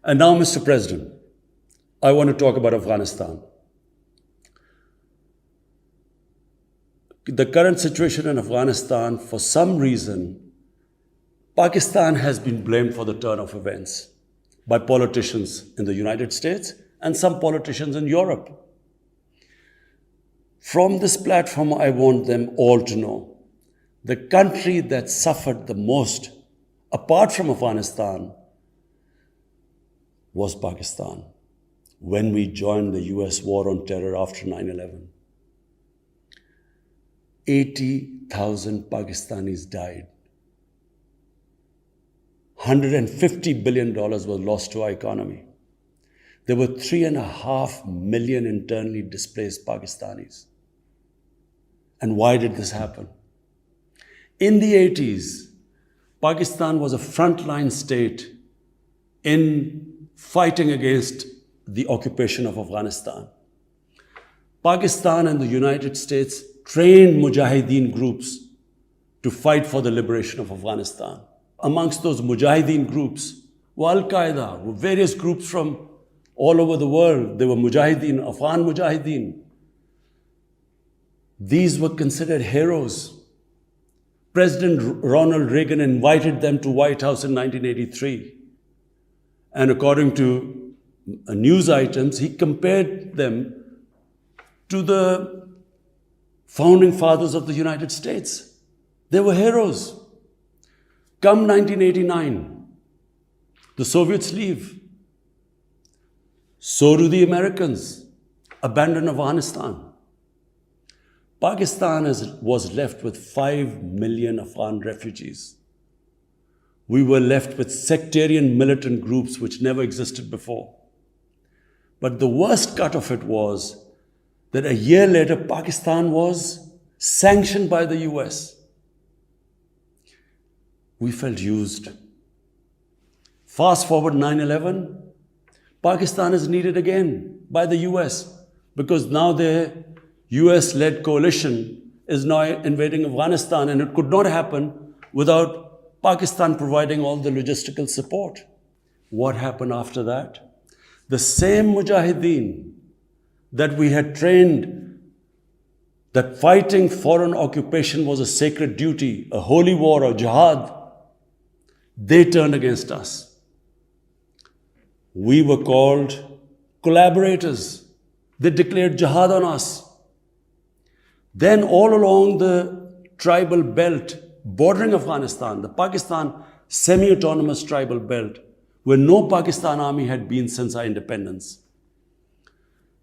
And now, Mr. President, I want to talk about Afghanistan. The current situation in Afghanistan, for some reason, Pakistan has been blamed for the turn of events by politicians in the United States and some politicians in Europe. From this platform, I want them all to know the country that suffered the most, apart from Afghanistan, was Pakistan when we joined the US war on terror after 9/11. 80,000 Pakistanis died. $150 billion was lost to our economy. There were 3.5 million internally displaced Pakistanis. And why did this happen? In the 80s, Pakistan was a frontline state in fighting against the occupation of Afghanistan. Pakistan and the United States trained mujahideen groups to fight for the liberation of Afghanistan. Amongst those mujahideen groups were Al-Qaeda, were various groups from all over the world. There were mujahideen, Afghan mujahideen. These were considered heroes. President Ronald Reagan invited them to White House in 1983. And according to news items, he compared them to the founding fathers of the United States. They were heroes. Come 1989, the Soviets leave. So do the Americans, abandon Afghanistan. Pakistan was left with 5 million Afghan refugees. We were left with sectarian militant groups which never existed before. But the worst cut of it was that a year later, Pakistan was sanctioned by the US. We felt used. Fast forward 9/11, Pakistan is needed again by the US because now their US-led coalition is now invading Afghanistan, and it could not happen without Pakistan providing all the logistical support. What happened after that? The same mujahideen that we had trained that fighting foreign occupation was a sacred duty, a holy war or jihad, they turned against us. We were called collaborators. They declared jihad on us. Then all along the tribal belt bordering Afghanistan, the Pakistan semi-autonomous tribal belt, where no Pakistan army had been since our independence,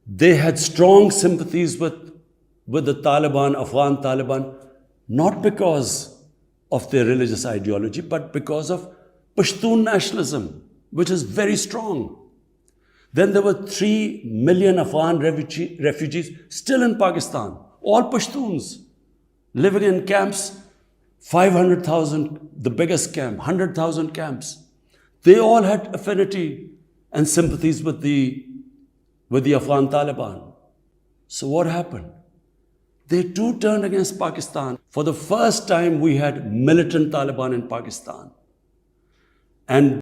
they had strong sympathies with the Taliban, Afghan Taliban, not because of their religious ideology, but because of Pashtun nationalism, which is very strong. Then there were 3 million Afghan refugees still in Pakistan, all Pashtuns, living in camps, 500,000, the biggest camp, 100,000 camps. They all had affinity and sympathies with the Afghan Taliban. So what happened? They too turned against Pakistan. For the first time, we had militant Taliban in Pakistan. And